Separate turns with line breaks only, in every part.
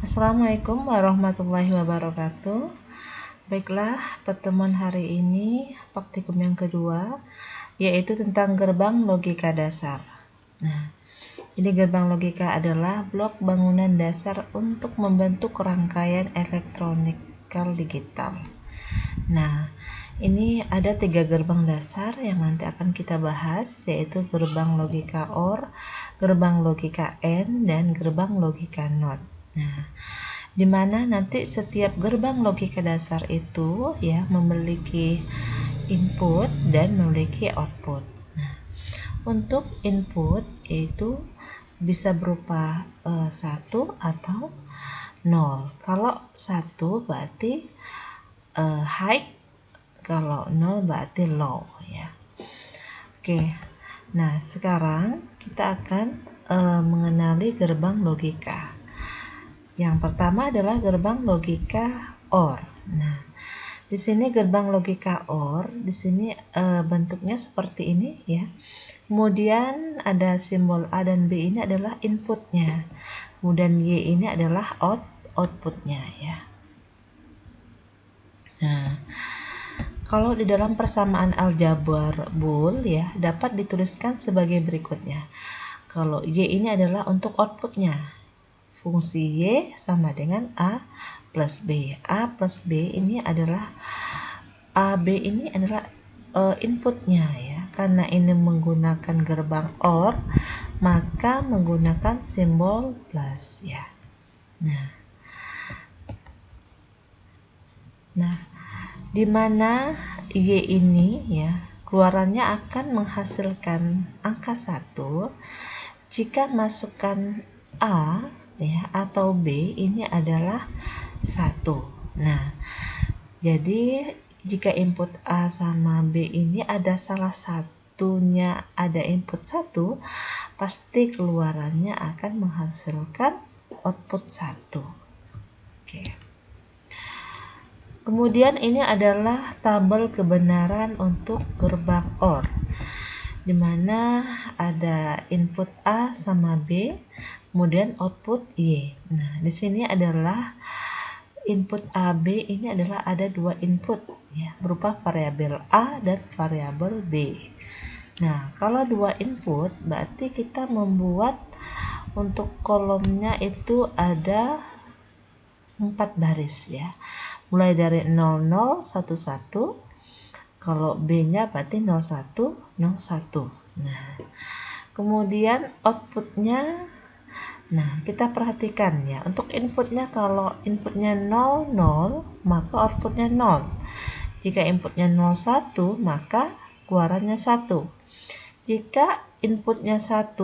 Assalamualaikum warahmatullahi wabarakatuh. Baiklah, pertemuan hari ini praktikum yang kedua yaitu tentang gerbang logika dasar. Nah, jadi gerbang logika adalah blok bangunan dasar untuk membentuk rangkaian elektronikal digital. Nah, ini ada 3 gerbang dasar yang nanti akan kita bahas, yaitu gerbang logika OR, gerbang logika AND, dan gerbang logika NOT. Nah, di mana nanti setiap gerbang logika dasar itu ya memiliki input dan memiliki output. Nah, untuk input yaitu bisa berupa 1 atau 0. Kalau 1 berarti high, kalau 0 berarti low ya. Oke. Nah, sekarang kita akan mengenali gerbang logika. Yang pertama adalah gerbang logika OR. Nah, di sini gerbang logika OR, di sini bentuknya seperti ini ya. Kemudian ada simbol A dan B ini adalah inputnya. Kemudian Y ini adalah outputnya ya. Nah, kalau di dalam persamaan aljabar Boole ya dapat dituliskan sebagai berikutnya. Kalau Y ini adalah untuk outputnya. Fungsi Y sama dengan A plus B. A plus B ini adalah AB ini adalah inputnya ya. Karena ini menggunakan gerbang OR, maka menggunakan simbol plus ya. Nah, di mana Y ini ya keluarannya akan menghasilkan angka 1 jika masukkan A ya atau B ini adalah 1. Nah, jadi jika input A sama B ini ada salah satunya ada input 1, pasti keluarannya akan menghasilkan output 1. Oke. Kemudian ini adalah tabel kebenaran untuk gerbang OR, di mana ada input A sama B, kemudian output Y. Nah, di sini adalah input AB ini adalah ada 2 input ya, berupa variabel A dan variabel B. Nah, kalau 2 input berarti kita membuat untuk kolomnya itu ada 4 baris ya. Mulai dari 00, 11, kalau B-nya berarti 01, 01. Nah, kemudian outputnya, nah kita perhatikan ya, untuk inputnya kalau inputnya 00, maka outputnya 0. Jika inputnya 01, maka keluarannya 1. Jika inputnya 1,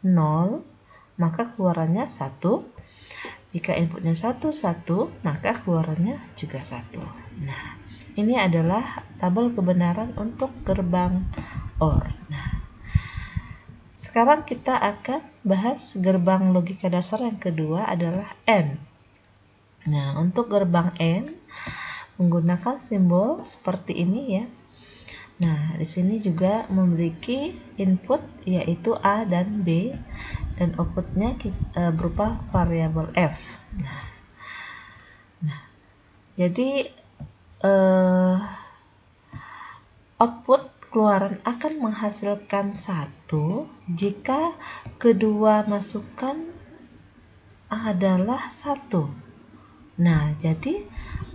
0, maka keluarannya 1. Jika inputnya 1, 1, maka keluarannya juga 1. Nah, ini adalah tabel kebenaran untuk gerbang OR. Nah, sekarang kita akan bahas gerbang logika dasar yang kedua adalah AND. Nah, untuk gerbang AND menggunakan simbol seperti ini ya. Nah, di sini juga memiliki input yaitu A dan B dan outputnya berupa variabel F. Nah, jadi output keluaran akan menghasilkan 1 jika kedua masukan adalah 1. Nah, jadi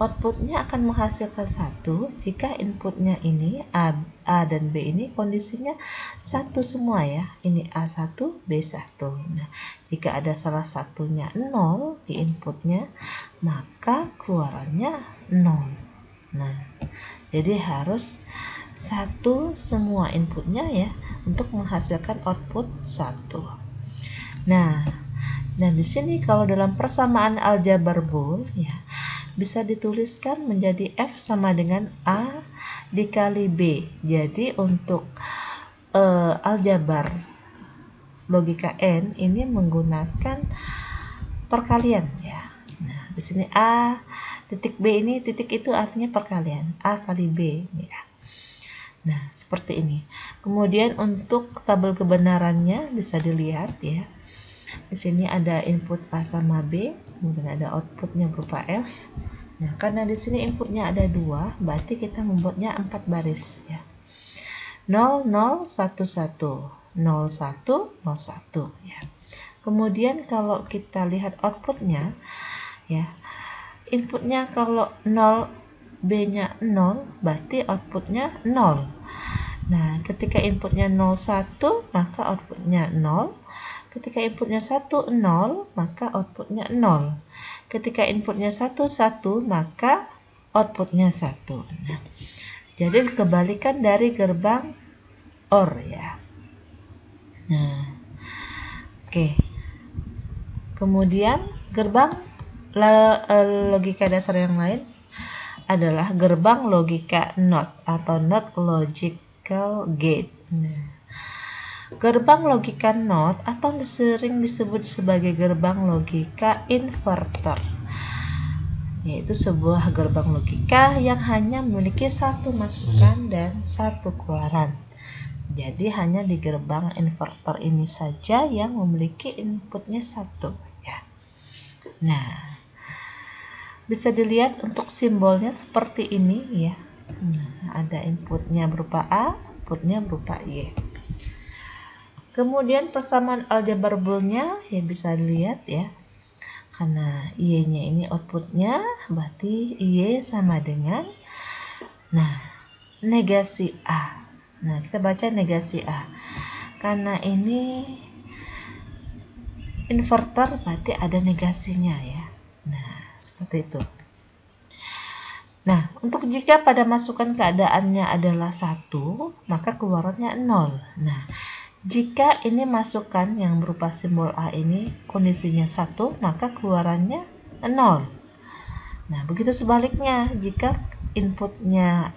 outputnya akan menghasilkan 1 jika inputnya ini A dan B ini kondisinya 1 semua ya. Ini A1, B1. Nah, jika ada salah satunya 0 di inputnya, maka keluarannya 0. Nah, jadi harus 1 semua inputnya ya untuk menghasilkan output 1. Nah, dan di sini kalau dalam persamaan aljabar Boole ya bisa dituliskan menjadi F sama dengan A dikali B. Jadi untuk aljabar logika AND ini menggunakan perkalian ya. Nah, di sini A titik B ini titik itu artinya perkalian A kali B ya. Nah, seperti ini. Kemudian untuk tabel kebenarannya bisa dilihat ya. Di sini ada input A sama B, kemudian ada outputnya berupa F. Nah, karena di sini inputnya ada 2, berarti kita membuatnya 4 baris ya. 0 0 1 1 0 1 0 1 ya. Kemudian kalau kita lihat outputnya ya, inputnya kalau 0 B-nya 0, berarti outputnya 0. Nah, ketika inputnya 0 1, maka outputnya 0. Ketika inputnya 1 0, maka outputnya 0. Ketika inputnya 1 1, maka outputnya 1. Nah, jadi kebalikan dari gerbang OR ya. Nah, oke. Kemudian gerbang logika dasar yang lain adalah gerbang logika NOT atau NOT logical gate. Nah, gerbang logika NOT atau sering disebut sebagai gerbang logika inverter, yaitu sebuah gerbang logika yang hanya memiliki satu masukan dan satu keluaran. Jadi hanya di gerbang inverter ini saja yang memiliki inputnya satu ya. Nah, bisa dilihat untuk simbolnya seperti ini ya. Nah, ada inputnya berupa A, outputnya berupa Y. Kemudian persamaan aljabar boolnya ya bisa dilihat ya. Karena Y-nya ini outputnya, berarti Y sama dengan negasi A. Nah, kita baca negasi A. Karena ini inverter, berarti ada negasinya ya. Nah, seperti itu. Nah, untuk jika pada masukan keadaannya adalah 1, maka keluarannya 0. Nah, jika ini masukan yang berupa simbol A ini kondisinya 1, maka keluarannya 0. Nah, begitu sebaliknya, jika inputnya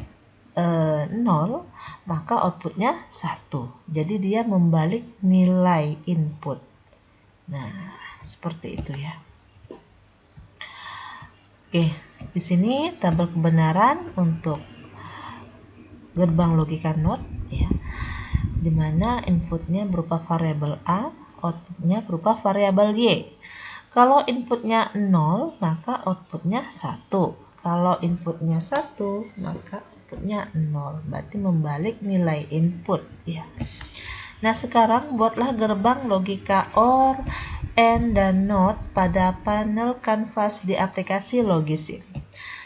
0, maka outputnya 1. Jadi dia membalik nilai input. Nah, seperti itu ya. Oke, di sini tabel kebenaran untuk gerbang logika NOT ya, di mana inputnya berupa variabel A, outputnya berupa variabel Y. Kalau inputnya 0, maka outputnya 1. Kalau inputnya 1, maka outputnya 0. Berarti membalik nilai input ya. Nah, sekarang buatlah gerbang logika OR, AND, dan NOT pada panel kanvas di aplikasi Logisim.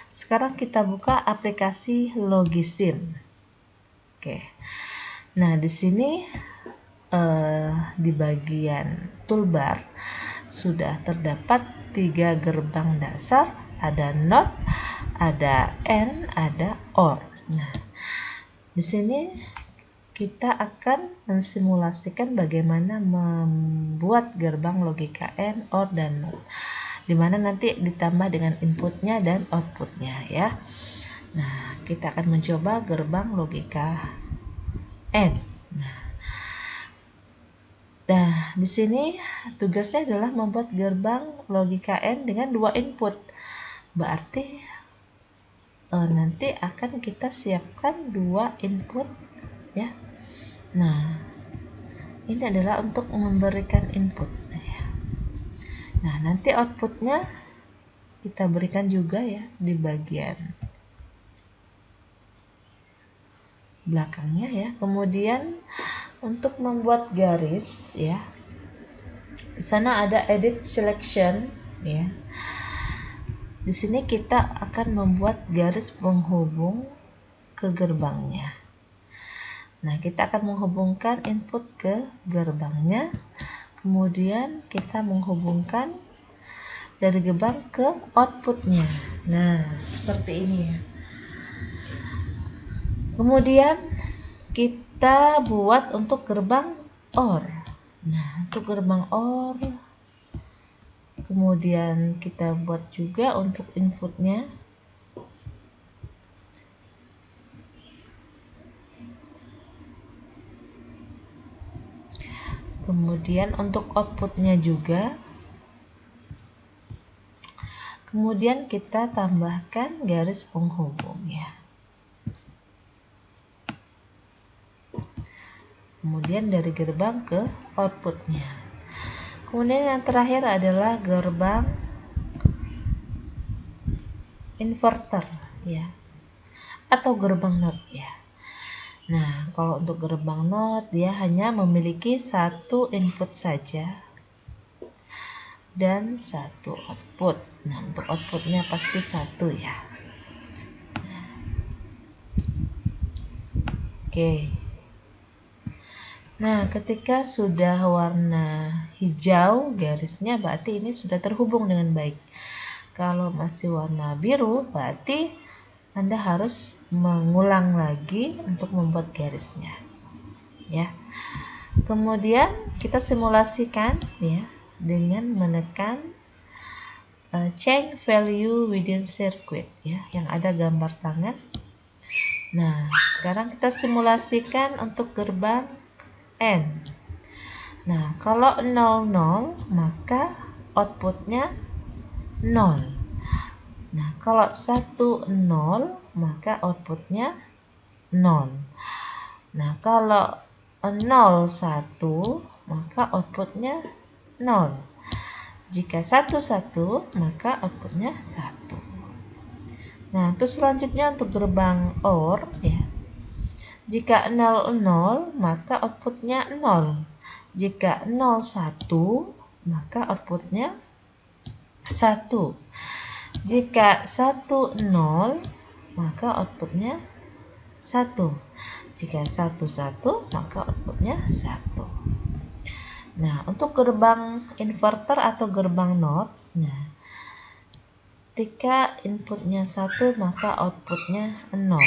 Sekarang kita buka aplikasi Logisim. Oke. Nah, di sini di bagian toolbar sudah terdapat 3 gerbang dasar, ada NOT, ada AND, ada OR. Nah, di sini kita akan mensimulasikan bagaimana membuat gerbang logika AND, OR, dan NOT, di mana nanti ditambah dengan inputnya dan outputnya ya. Nah, kita akan mencoba gerbang logika AND. Nah, di sini tugasnya adalah membuat gerbang logika AND dengan 2 input. Berarti nanti akan kita siapkan 2 input ya. Nah, ini adalah untuk memberikan input. Nah, nanti outputnya kita berikan juga ya di bagian belakangnya ya. Kemudian untuk membuat garis ya, di sana ada edit selection ya. Di sini kita akan membuat garis penghubung ke gerbangnya. Nah, kita akan menghubungkan input ke gerbangnya, kemudian kita menghubungkan dari gerbang ke outputnya. Nah, seperti ini ya. Kemudian kita buat untuk gerbang OR. Nah, untuk gerbang OR, kemudian kita buat juga untuk inputnya. Kemudian untuk outputnya juga. Kemudian kita tambahkan garis penghubung ya. Kemudian dari gerbang ke outputnya. Kemudian yang terakhir adalah gerbang inverter ya, atau gerbang NOT ya. Nah, kalau untuk gerbang NOT dia hanya memiliki satu input saja dan satu output. Nah, untuk outputnya pasti satu ya. Oke. Nah, ketika sudah warna hijau garisnya berarti ini sudah terhubung dengan baik. Kalau masih warna biru berarti Anda harus mengulang lagi untuk membuat garisnya. Ya. Kemudian kita simulasikan ya dengan menekan change value within circuit ya yang ada gambar tangan. Nah, sekarang kita simulasikan untuk gerbang N. Nah, kalau 00 maka outputnya 0. Nah, kalau 10 maka outputnya 0. Nah, kalau 01 maka outputnya 0. Jika 11 maka outputnya 1. Nah, terus selanjutnya untuk gerbang OR ya. Jika 00 maka outputnya 0. Jika 01 maka outputnya 1. Jika 10 maka outputnya 1. Jika 11 maka outputnya 1. Nah, untuk gerbang inverter atau gerbang NOT, nah, ketika inputnya 1 maka outputnya 0.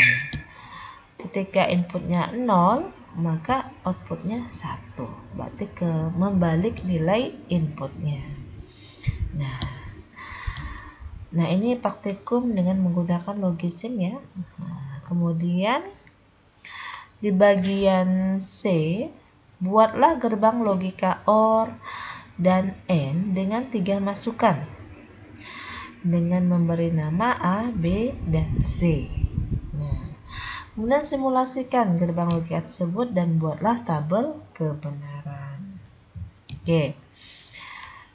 Ketika inputnya 0 maka outputnya 1. Berarti membalik nilai inputnya. Nah, ini praktikum dengan menggunakan logisim ya. Nah, kemudian di bagian C, buatlah gerbang logika OR dan AND dengan 3 masukan dengan memberi nama A, B, dan C. Nah, kemudian simulasikan gerbang logika tersebut dan buatlah tabel kebenaran. Oke.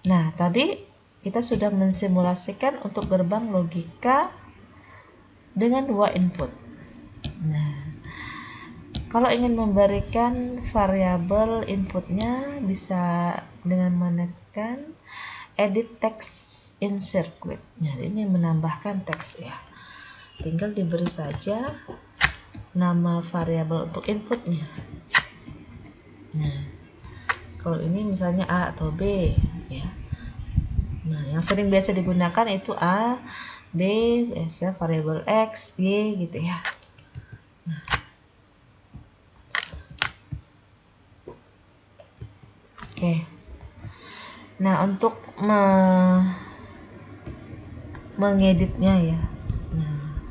Nah, tadi kita sudah mensimulasikan untuk gerbang logika dengan 2 input. Nah, kalau ingin memberikan variabel inputnya bisa dengan menekan edit text in circuit. Nah, ini menambahkan teks ya. Tinggal diberi saja nama variabel untuk inputnya. Nah, kalau ini misalnya A atau B ya. Nah, yang sering biasa digunakan itu A, B, biasa variabel X, Y gitu ya. Nah, oke. Nah, untuk mengeditnya ya. Nah,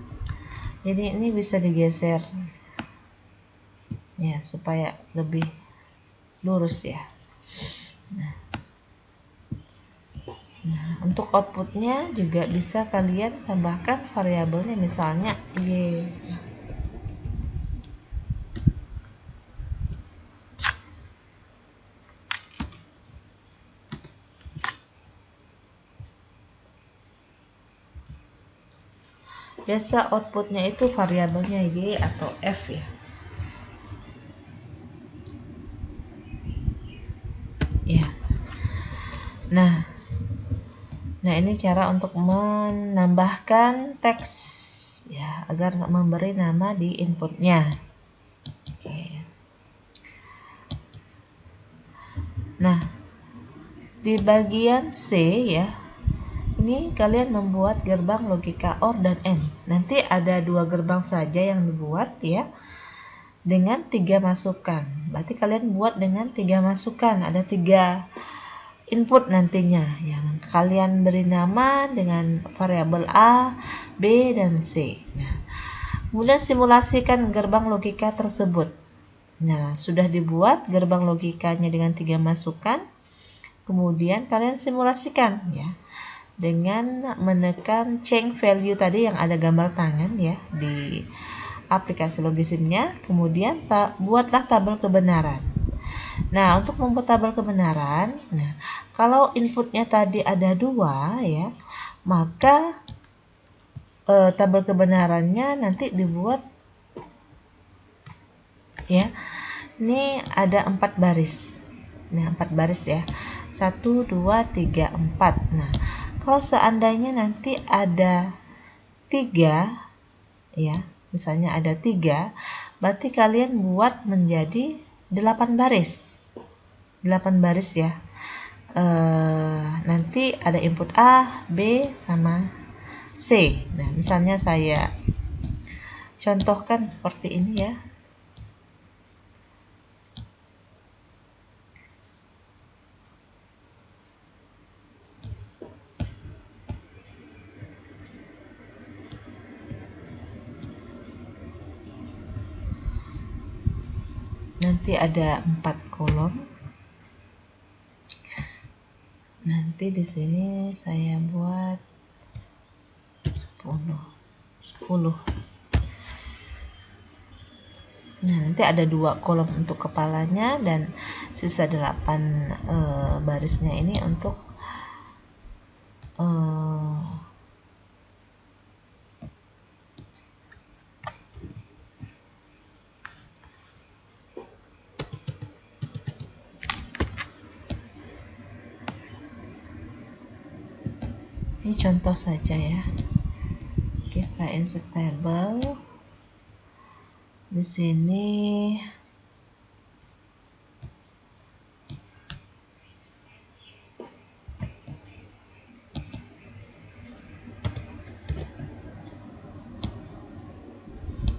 jadi ini bisa digeser ya supaya lebih lurus ya. Nah, untuk outputnya juga bisa kalian tambahkan variabelnya misalnya Y. Biasa outputnya itu variabelnya Y atau F ya. Ya. Nah, ini cara untuk menambahkan teks ya agar memberi nama di inputnya. Oke. Nah, di bagian C ya, ini kalian membuat gerbang logika OR dan AND. Nanti ada 2 gerbang saja yang dibuat ya dengan 3 masukan. Berarti kalian buat dengan 3 masukan. Ada 3 input nantinya yang kalian beri nama dengan variabel A, B, dan C. Nah, kemudian simulasikan gerbang logika tersebut. Nah, sudah dibuat gerbang logikanya dengan 3 masukan. Kemudian kalian simulasikan ya dengan menekan change value tadi yang ada gambar tangan ya di aplikasi logisimnya. Kemudian buatlah tabel kebenaran. Nah, untuk membuat tabel kebenaran, nah kalau inputnya tadi ada 2 ya, maka tabel kebenarannya nanti dibuat ya. Ini ada 4 baris. Nah, 4 baris ya. 1 2 3 4. Nah, kalau seandainya nanti ada 3 ya, misalnya ada 3, berarti kalian buat menjadi 8 baris. 8 baris ya. Nanti ada input A, B, sama C. Nah, misalnya saya contohkan seperti ini ya. Nanti ada 4 kolom. Nanti di sini saya buat 10. Nah, nanti ada 2 kolom untuk kepalanya dan sisa 8 barisnya ini untuk ini contoh saja ya. Kita insert table. Di sini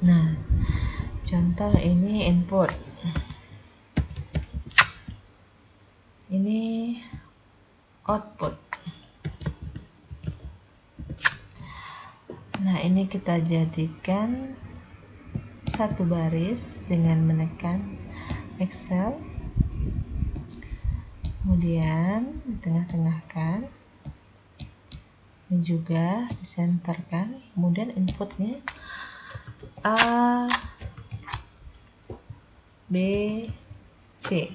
nah, contoh ini input. Ini output. Nah, ini kita jadikan satu baris dengan menekan Excel. Kemudian ditengah-tengahkan. Ini juga disenterkan. Kemudian inputnya A, B, C.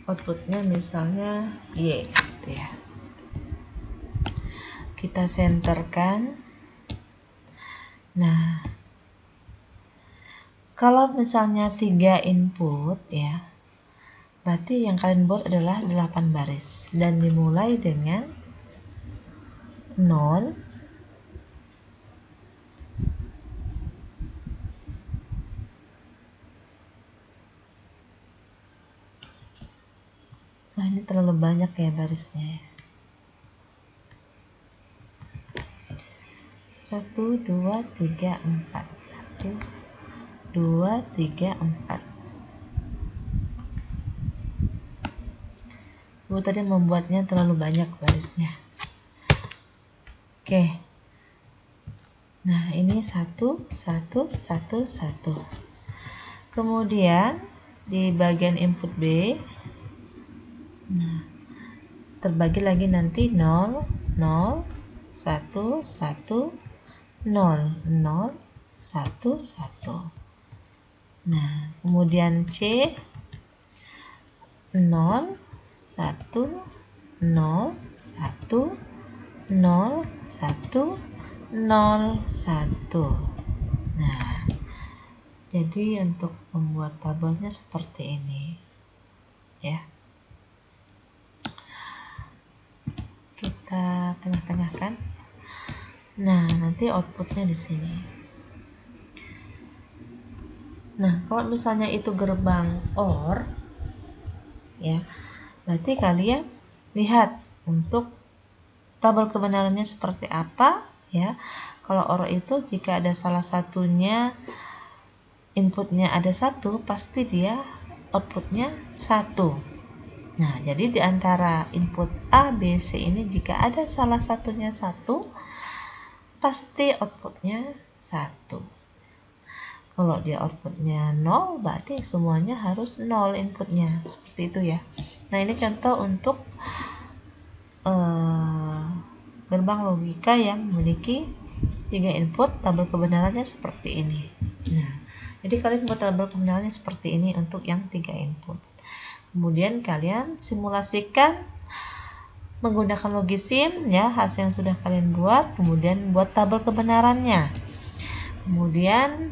Outputnya misalnya Y gitu ya. Kita senterkan. Nah, kalau misalnya 3 input ya, berarti yang kalian buat adalah 8 baris dan dimulai dengan 0. Nah, ini terlalu banyak ya barisnya. 1 2 3 4. 1 2 3 4. Ibu tadi membuatnya terlalu banyak barisnya. Oke. Nah, ini 1 1 1 1. Kemudian di bagian input B, nah, terbagi lagi nanti 0 0 1 1 0 0 1 1. Nah, kemudian C 0 1 0 1 0 1 0 1. Nah, jadi untuk membuat tabelnya seperti ini ya. Kita tengah-tengahkan. Nah, nanti outputnya di sini. Nah, kalau misalnya itu gerbang OR ya, berarti kalian lihat untuk tabel kebenarannya seperti apa ya. Kalau OR itu jika ada salah satunya inputnya ada 1, pasti dia outputnya 1. Nah, jadi di antara input A, B, C ini jika ada salah satunya 1, pasti outputnya 1. Kalau dia outputnya 0, berarti semuanya harus 0 inputnya. Seperti itu ya. Nah, ini contoh untuk gerbang logika yang memiliki 3 input, tabel kebenarannya seperti ini. Nah, Jadi kalian buat tabel kebenarannya seperti ini untuk yang 3 input. Kemudian kalian simulasikan menggunakan logisim ya, hasil yang sudah kalian buat, kemudian buat tabel kebenarannya. Kemudian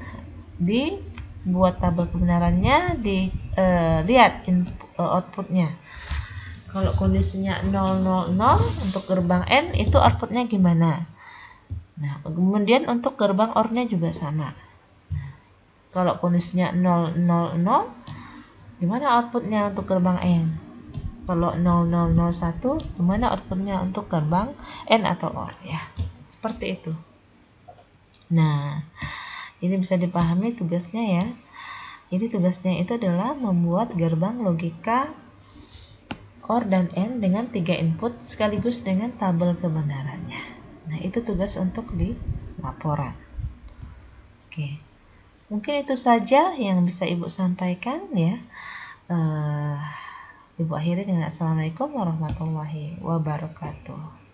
dibuat tabel kebenarannya, dilihat outputnya. Kalau kondisinya 000 untuk gerbang N, itu outputnya gimana? Nah, kemudian untuk gerbang OR-nya juga sama. Nah, kalau kondisinya 000, gimana outputnya untuk gerbang N? Kalau 0001, gimana outputnya untuk gerbang N atau OR ya? Seperti itu. Nah, ini bisa dipahami tugasnya ya. Jadi tugasnya itu adalah membuat gerbang logika OR dan AND dengan 3 input sekaligus dengan tabel kebenarannya. Nah, itu tugas untuk di laporan. Oke. Mungkin itu saja yang bisa Ibu sampaikan ya. Ibu akhiri dengan Assalamualaikum warahmatullahi wabarakatuh.